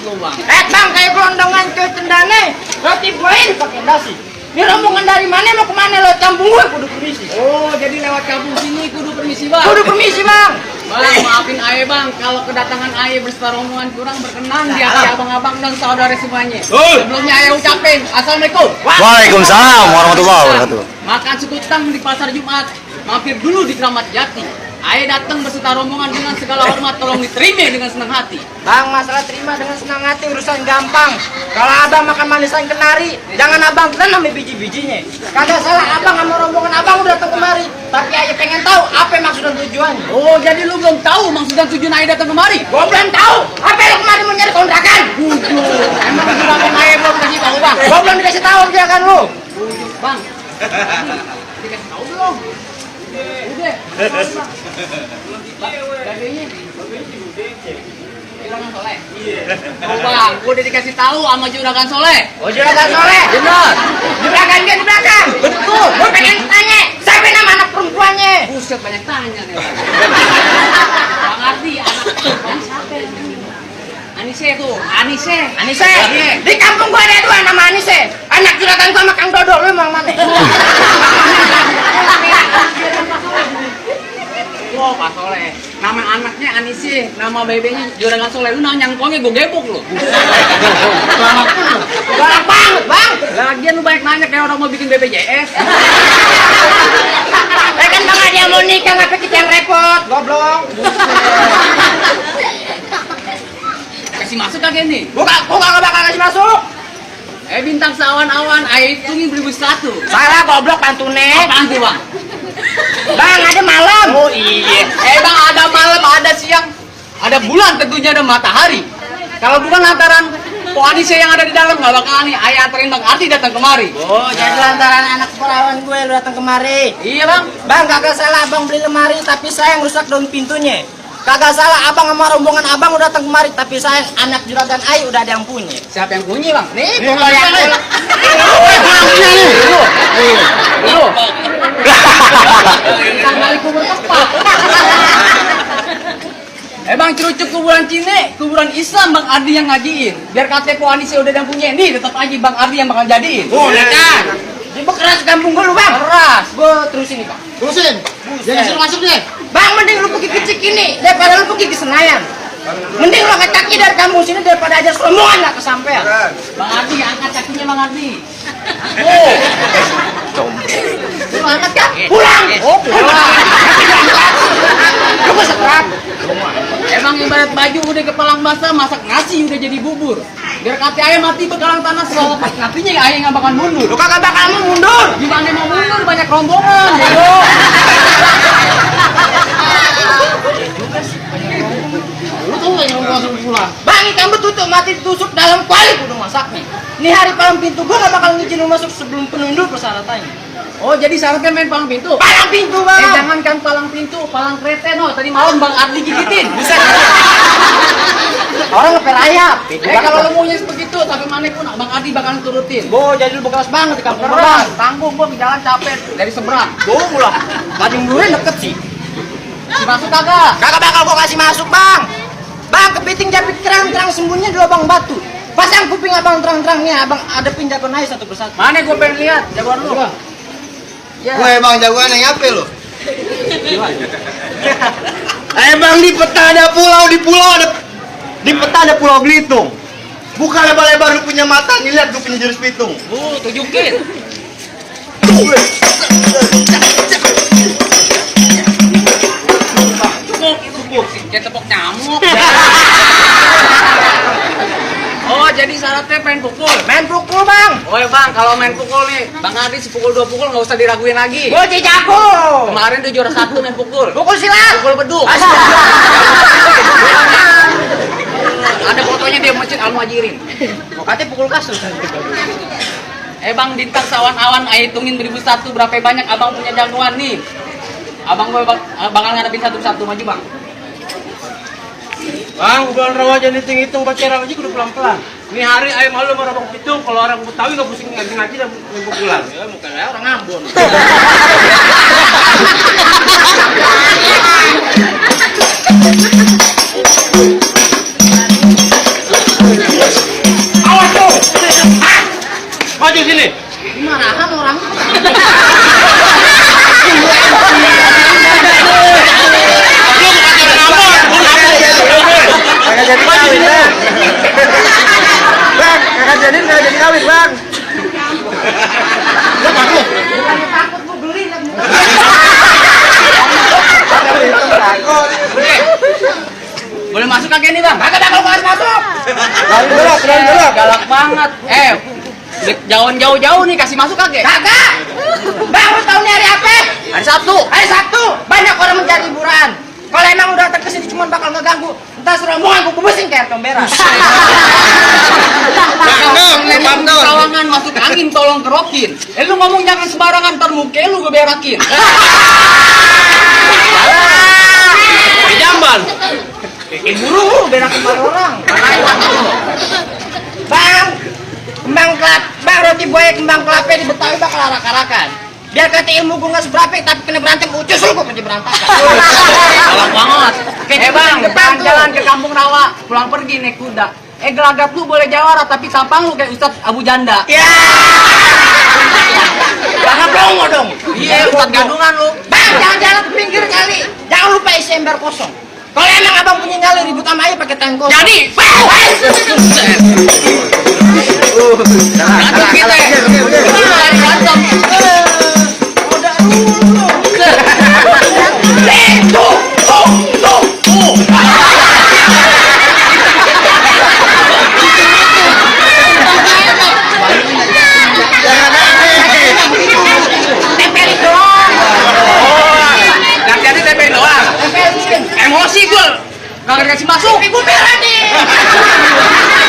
lu bang. Bang, kayak gelondongan ke cendane. Roti poin pakai dasi. Ini rombongan dari mana mau kemana lo kampung gue kudu permisi. Oh, jadi lewat kampung sini kudu permisi bang. Kudu permisi bang. Bang, maafin aye bang, kalau kedatangan aye beserta rombongan kurang berkenan di hati abang-abang dan saudara semuanya. Sebelumnya aye ucapin, assalamualaikum. Waalaikumsalam warahmatullahi wabarakatuh. Makan sekutang di pasar Jumat, mampir dulu di Kramat Jati. Aye datang beserta rombongan dengan segala hormat, tolong diterima dengan senang hati. Bang, masalah terima dengan senang hati urusan gampang. Kalau abang makan manisan kenari, jangan abang tanam biji-bijinya. Kagak salah abang sama rombongan abang udah datang kemari. Tapi aye pengen tahu apa maksud dan tujuannya. Oh, jadi lu belum tahu maksud dan tujuan aye datang kemari? Gua belum tahu. Apa lu kemari mau nyari kontrakan? Emang juragan aye belum kasih tahu bang? Gua belum dikasih tahu juragan lu. Bang, dikasih tahu belum? Udah. Gadenya. Juragan Soleh. Oh bang, udah dikasih tahu sama Juragan Soleh. Oh, juragan Soleh. Benar. Juragan dia di belakang. Betul. Gua pengen tanya, siapa nama anak perempuannya? Buset, banyak tanya nih. Bang Ardi, anak perempuan siapa? Anise tuh, Anise. Anise. Iya. Di kampung gua ada dua nama Anise. Anak juragan gua sama Kang Dodo, lu emang mana? Oh, Pak Soleh. Nama anaknya Anise, nama bebeknya Juragan Soleh. Lu nanya nyangkongnya gue gebuk lu. Galak banget, Bang. Lagian lu banyak nanya kayak orang mau bikin BPJS. Kan Bang ada yang mau nikah, ngapa kita yang repot? Goblok. Kasih masuk kagak nih? Gua gak bakal kasih masuk. Bintang seawan-awan, air hitungin 1001. Salah goblok pantune. Apaan tuh bang? Bang, ada malam. Oh iya. Bang, ada malam, ada siang, ada bulan, tentunya ada matahari. Kalau bukan lantaran Po Anise yang ada di dalam nggak bakal nih ayah anterin Bang Ardi datang kemari. Oh, jadi lantaran anak perawan gue lu datang kemari. Iya bang. Bang, kagak salah abang beli lemari, tapi saya yang rusak daun pintunya. Kagak salah abang sama rombongan abang udah datang kemari, tapi saya anak juragan Ai udah ada yang punya. Siapa yang punya bang? Nih, Kalau yang lu. Kali kubur tepat. Bang, cerucuk kuburan Cine, kuburan Islam Bang Ardi yang ngajiin. Biar KTP Anise udah yang punya, nih tetap aja Bang Ardi yang bakal jadiin. boleh kan? Ini keras kampung gue lu bang. Keras. Gue terusin nih bang. Terusin. Jangan suruh masuk deh. Bang, mending lu pergi ke Cikini daripada lu pergi ke Senayan. Mending lu angkat kaki dari kampung sini daripada aja selomongan gak kesampean. Bang Ardi, angkat kakinya Bang Ardi. Lu angkat kan? Pulang. Oh, pulang. Lu gak sekerak. Emang ibarat baju udah kepalang basah, masak nasi udah jadi bubur. Biar kaki ayam mati bekalang tanah selalu lepas kakinya ya ayam nggak bakal mundur. Lu kagak bakal mau mundur. Gimana mau mundur, banyak rombongan. Lu tahu nggak yang mau masuk pulang? Bang, ikan betutuk mati ditusuk dalam kuali kudu masaknya. Ini hari palang pintu gua gak bakal ngizin lu masuk sebelum penuh persyaratannya. Oh, jadi syaratnya main palang pintu? Palang pintu bang. Jangankan palang pintu, palang kreten. Oh, tadi malam Bang Ardi gigitin. Bisa. Orang ngeper ayap. Kalau lu maunya begitu, sampai mana pun Bang Ardi bakalan turutin. Bo, jadi lu bekas banget di kampung gua, Keras, bang. tanggung gua ke jalan capek dari seberang. Bo, mula. Badung durian deket sih. Si masuk kagak? Kagak bakal gua kasih masuk bang. Bang, kepiting japit terang-terang sembunyinya di lubang batu. Pasang kuping abang terang-terangnya, abang adepin jagoan aja satu persatu. Mana gua pengen lihat jagoan lu? Ya. Gue emang jagoan yang apa lu? Emang di peta ada pulau, di peta ada pulau Belitung. Buka lebar-lebar lu punya mata, nih lihat gue punya jurus pitung. Tunjukin. Kayak tepuk nyamuk. Oh, jadi syaratnya main pukul. Main pukul bang. Oh ya bang, kalau main pukul nih, Bang Ardi sepukul 2 pukul nggak usah diraguin lagi. Gua jago. Kemarin dia juara 1 main pukul. Pukul silat. Pukul beduk. Ada fotonya dia masjid Al Muhajirin. Katanya pukul kasur. Bang, bintang sawan-awan, ayo hitungin 1001 berapa banyak abang punya jagoan nih. Abang gue bakal ngadepin satu-satu maju bang. Bang, bukan rawajan hitung-hitung pacaran aja kudu pelan-pelan. Ini hari ayam malu sama orang pitung, kalau orang Betawi nggak pusing ngaji dan minggu pulang. Ya bukan orang Ambon. maju sini. Marahan orang. Lu bukan jalan ngambek. Kagak jadi kawin, Bang. Bang, kagak jadi kawin, Bang. Lu takut. Bukannya takut gua beli. Takut. Boleh masuk kakek nih bang? Kagak bakal gua masuk. Kawin dulu, kawin dulu. Galak banget. Jauh-jauh nih kasih masuk kakek. Kagak. Bang, lu tahu nih hari apa? Hari Sabtu. Hari Sabtu. Banyak orang mencari hiburan. Kalau emang udah datang ke sini cuma bakal ngeganggu. Entar serombongan gua kubusin kayak tombera. Kawangan masuk angin tolong kerokin. Lu ngomong jangan sembarangan ntar muka lu gue berakin. Di jamban. Bikin buru berak kemarin orang. Bang, bang roti buaya kembang kelapa di Betawi bakal arak-arakan. Biar kata ilmu gue nggak seberapa, tapi kena berantem ucus lu kok jadi berantakan. Galak banget. Bang, jalan-jalan ke Kampung Rawa, pulang pergi naik kuda. Gelagat lu boleh jawara tapi tampang lu kayak Ustadz Abu Janda. Ya. Jangan plongo dong. Iya, Ustadz gadungan lu. Bang, jangan-jangan ke pinggir kali. Jangan lupa isi ember kosong. Kalau emang abang punya nyali ribut sama aja pakai tank kosong. Jadi, berantem kita. Berantem. Udah dulu. Tempelin doang. Yang jadi tempelin doang. Tempelin. Emosi gue. Gak dikasih masuk. Tapi gue merah nih.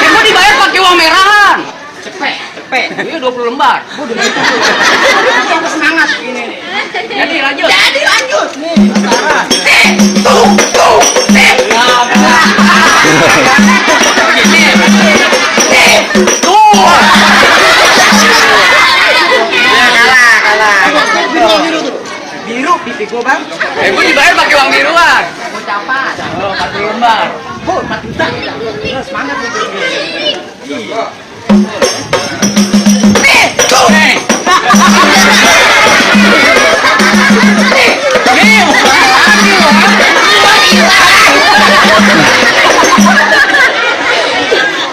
Gue dibayar pakai uang merahan. Cepet. Iya 20 lembar. Yang semangat ini nih. Jadi lanjut. Jadi lanjut. Nih, sekarang. Biru pipi gua bang. Gue dibayar pakai uang biruan. Ucapan. Oh, 40 lembar. Bu, 4 juta. Terus semangat nih.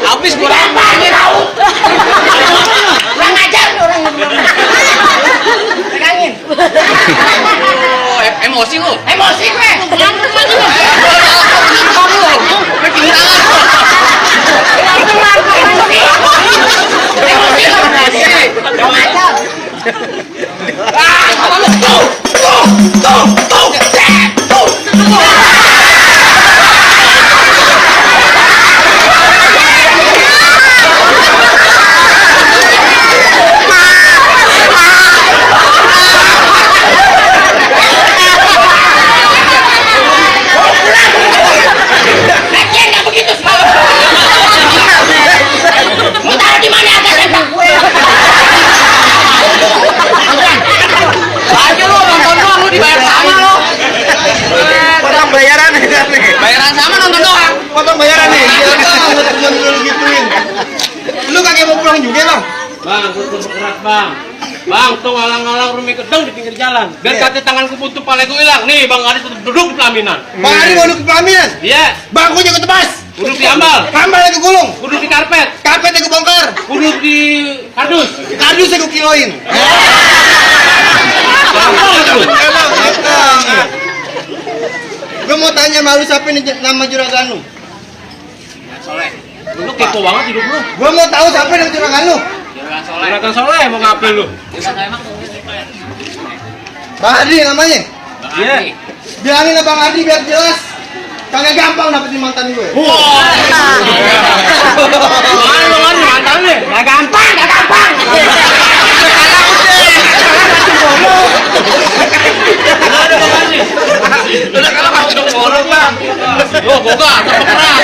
Habis gue Kurang ajar nih orang yang belum. Pegangin. emosi lu. Emosi gue. Kurang ajar. Lagian nggak begitu sih. Mau taruh di mana ada tembak gue? Aja lu nonton doang lu dibayar sama lu. Potong bayaran nih. Bayaran sama nonton doang. Potong bayaran nih. Jangan lu gituin. Lu kagak mau pulang juga, Bang? Bang, gue berkeras bang. Bang, tuh ngalang-ngalang rumi gedeng di pinggir jalan. Biar Iya. kata tanganku butuh pale gue hilang. Nih, Bang Adi tetap duduk di pelaminan. Bang Adi mau ke pelaminan. Iya, Bang, gue juga tebas. duduk di ambal, Kambal aku gulung. duduk di karpet, Karpetnya gue bongkar. duduk di kardus. Kardus saya gue kiloin. Gue mau tanya malu siapa nih nama juragan lu? Soleh. Lu kepo banget hidup lu. Gue mau tahu siapa nama juragan lu? Juragan Soleh. Juragan Soleh mau ngapain lu? Juragan emang. Bang Adi namanya. Iya. Bilangin ke Bang Adi biar jelas. Kagak gampang dapetin mantan gue. Mana Bang Adi mantan nih? Gak gampang, gak gampang. Ada Bang Adi. Udah kalau masih dong orang bang. Yo, boga, tetap keras.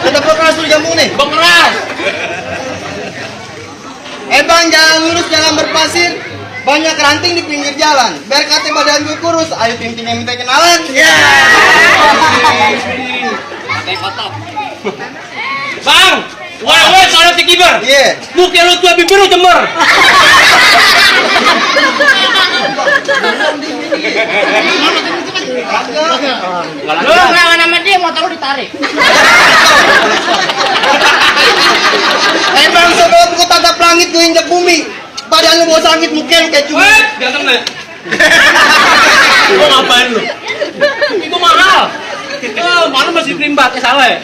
Ada keras lu jambung nih. Bang keras. Bang, jalan lurus, jalan berpasir. Banyak ranting di pinggir jalan. Biar kata badan gue kurus. Ayo ting yang minta kenalan. Ya. Pakai kotak. Bang, woi, soalnya tinggi Ibar. Iya. Muka lu tua biru jember. Lu ngelawan sama dia, motor lu ditarik. Bang sebelum ku tatap langit ku injak bumi. Badan lu mau sangit muka lu kayak cumi. Weh, ganteng nih. Lu ngapain lu? Itu mahal. Mana masih primbat, salah ya?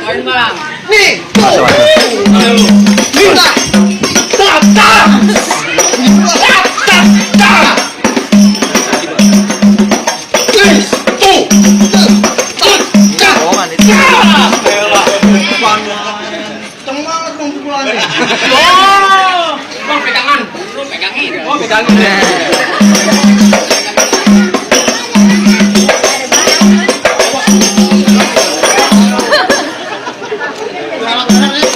Main bang. Nih. Masuk, masuk. Minta. Tak, tak. Tak, tak, tak. Tuh. Bohongan itu. Kenceng banget dong pukulannya. Oh, Bang pegangan. Lu pegangin. oh pegangin.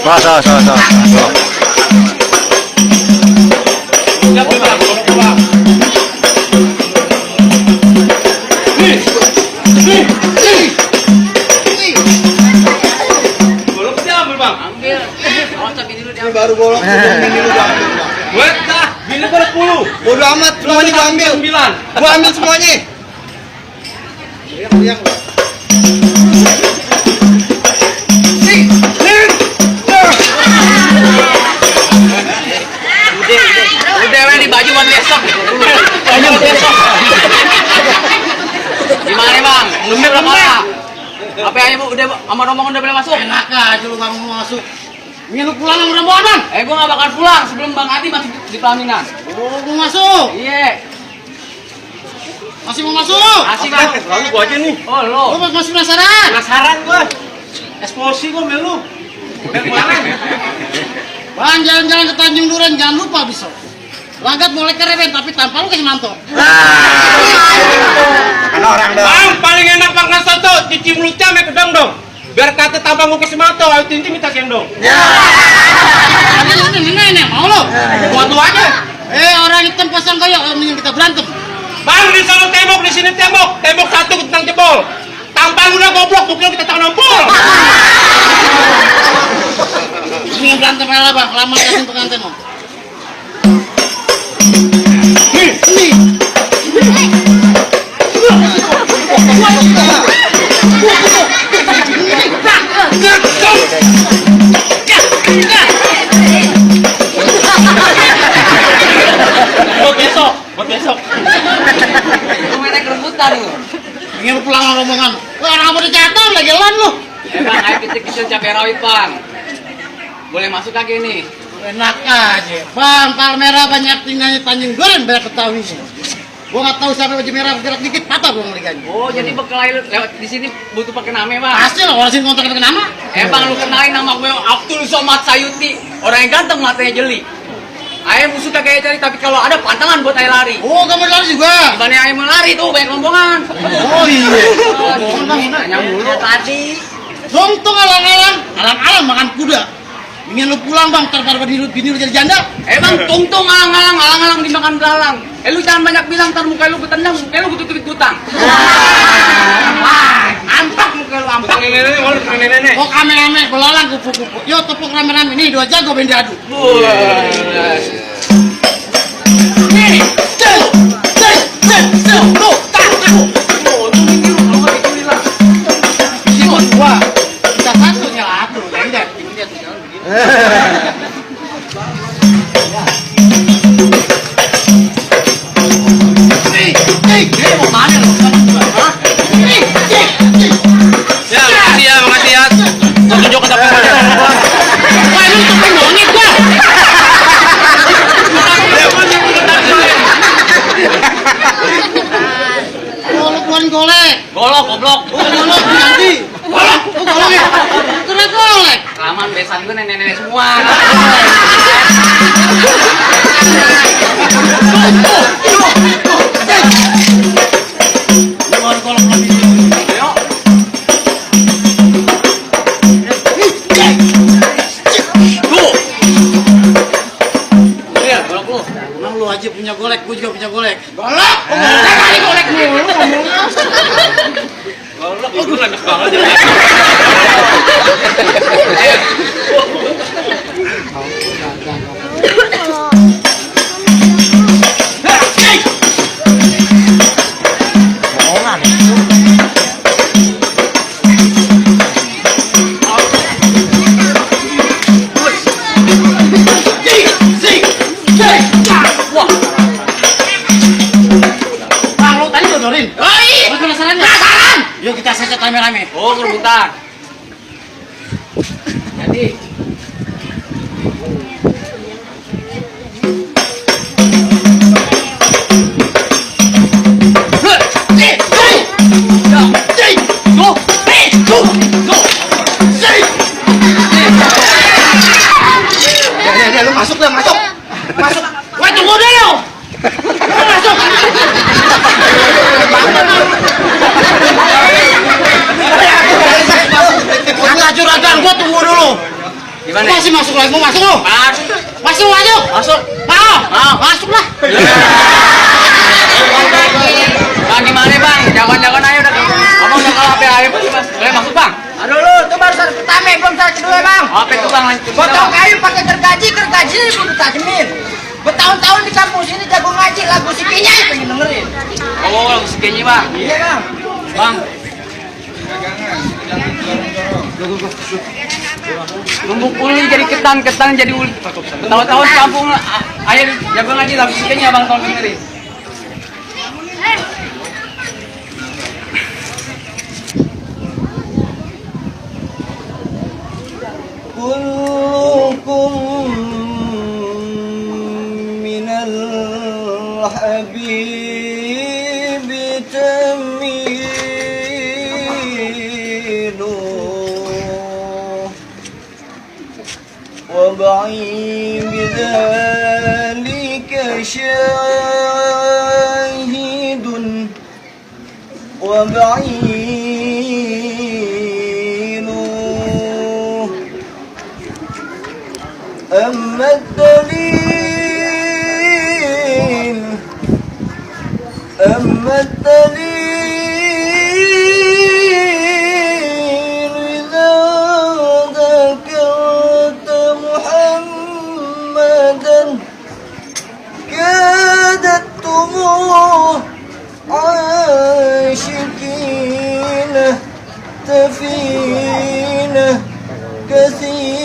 Masuk, masuk. Siap bang, pulang. Golok siap bang. Ambil. Awas tapi dulu dia. Ini baru golok. Ini lu gua ambil. Weh, dah. Bini gua 10. Bodo amat, semuanya gua ambil. 9. Gua ambil semuanya. Lihat. Udah weh di baju buat besok. Baju buat besok. Gimana nih bang? Belum berapa orang? Apa ya bu? Udah sama rombongan udah boleh masuk? Enak aja lu bang mau masuk. Ingin lu pulang sama rombongan bang? Gua nggak bakal pulang sebelum Bang Adi masuk di pelaminan. Oh, mau masuk. Iya. Masih mau masuk? Asik bang. Lalu gua aja nih. Oh lo. Lu masih penasaran? Penasaran gua. Eksplosi gua melu. Udah pulangan. Bang, jalan-jalan ke Tanjung Duren jangan lupa besok. Lagat boleh keren tapi tanpa lu kasih mantok. Kan orang dong. Bang, paling enak makan soto, cuci mulutnya sama kedong dong. Biar kata tambah mau kasih mato, ayo tinti minta gendong. Ini mau lo? Buat lu aja. Orang hitam pasang kayak mending kita berantem. Bang, di sana tembok, di sini tembok. Tembok satu tentang jebol. Tampang udah goblok, mungkin kita tangan nampol. Ini berantem aja lah bang, lama kasih pengantin lo. Buat besok. Lu main rebutan lu. Ingin lu pulang sama rombongan. Wah, orang mau dicatat lagi lan lu. Bang, ayo kecil-kecil cabai rawit bang. Boleh masuk kaki nih. Enak aja. Bang, Palmera banyak tinggalnya Tanjung Duren banyak Betawi. Gua nggak tahu siapa baju merah gerak dikit patah gua ngeliganya. Oh, jadi bekal lewat di sini butuh pakai nama bang. Pasti lah orang sini kontak dengan nama. Bang, lu kenalin nama gue Abdul Somad Sayuti. Orang yang ganteng matanya jeli. Ayah musuh kagak cari, tapi kalau ada pantangan buat ayah lari. Oh, kamu lari juga. Gimana ayah mau lari tuh banyak rombongan. Oh iya. Yang dulu tadi. Lontong alang-alang makan kuda. Ingin lu pulang bang, terpar bini lu jadi janda. Bang, tungtung alang-alang dimakan belalang. Lu jangan banyak bilang, ntar muka lu betendang, muka lu butuh butang. Ampak muka lu ampak. Nenek. Oh kame-kame, belalang kupu-kupu. Yo tepuk rame-rame nih, 2 jago ben diadu. Nih, Gua, kita satu nyala aku, enggak, dia tuh jalan begini. Mau mana lu? Hah? Ya, makasih ya. Tunjuk ke depan. Wah, lu tuh monyet gua. Golek. Golok, goblok. Golok ganti. Golok. Oh, golok ya. Kena golek. Kelamaan besan gue nenek-nenek semua. Golok lagi. Ayo. Tuh. Iya, golok lu. Emang lu aja punya golek, gua juga punya golek. Golok. Golek mulu. Golok, itu enak banget. rame. Oh, kerebutan. Jadi Ya, lu masuk dah, masuk. Masuk. Wah, tunggu dulu. Masuk. Kagak juragan, gua tunggu dulu. gimana? Masih masuk lagi, mau masuk lu? Masuk. Masuk aja. Masuk. Mau, masuk lah. Bang, gimana bang? Jangan-jangan ayo udah. Abang udah kalau HP ayo mas. Boleh masuk bang? Aduh lu, itu baru satu pertama, belum satu kedua bang. HP itu bang. Potong kayu pakai gergaji kudu tajemin. Bertahun-tahun di kampus ini jago ngaji, lagu si Kinya pengen dengerin. Oh, lagu sekiannya bang. Iya bang. Bang. Tumbuk uli jadi ketan jadi uli. Tahun-tahun kampung ayo jago ngaji lagu sekiannya bang tolong dengerin. كلكم من الحبيب تميل وبعي بذلك شاهد وبعيد أما الدليل إذا ذكرت محمدا كادت دموع عاشقين تفين كثير.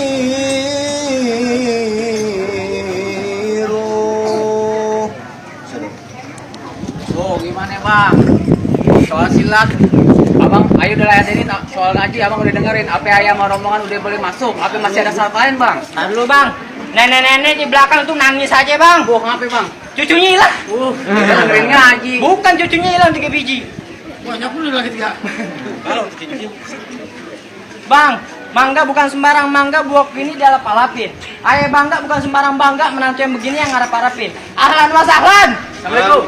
Oh, gimana bang? Soal silat, abang, ayo udah layanin soal ngaji, abang udah dengerin. Apa ayam rombongan udah boleh masuk? Apa masih ada syarat lain bang? Nah dulu bang, nenek-nenek di belakang tuh nangis aja bang. Bohong apa bang? Cucunya hilang. Udah dengerin ngaji. Bukan cucunya hilang 3 biji. Banyak pun lagi 3. Bang, mangga bukan sembarang mangga buah ini dialap-alapin. Ayah bangga bukan sembarang bangga menantu yang begini yang ngarap-harapin. Ahlan wa sahlan. Assalamualaikum.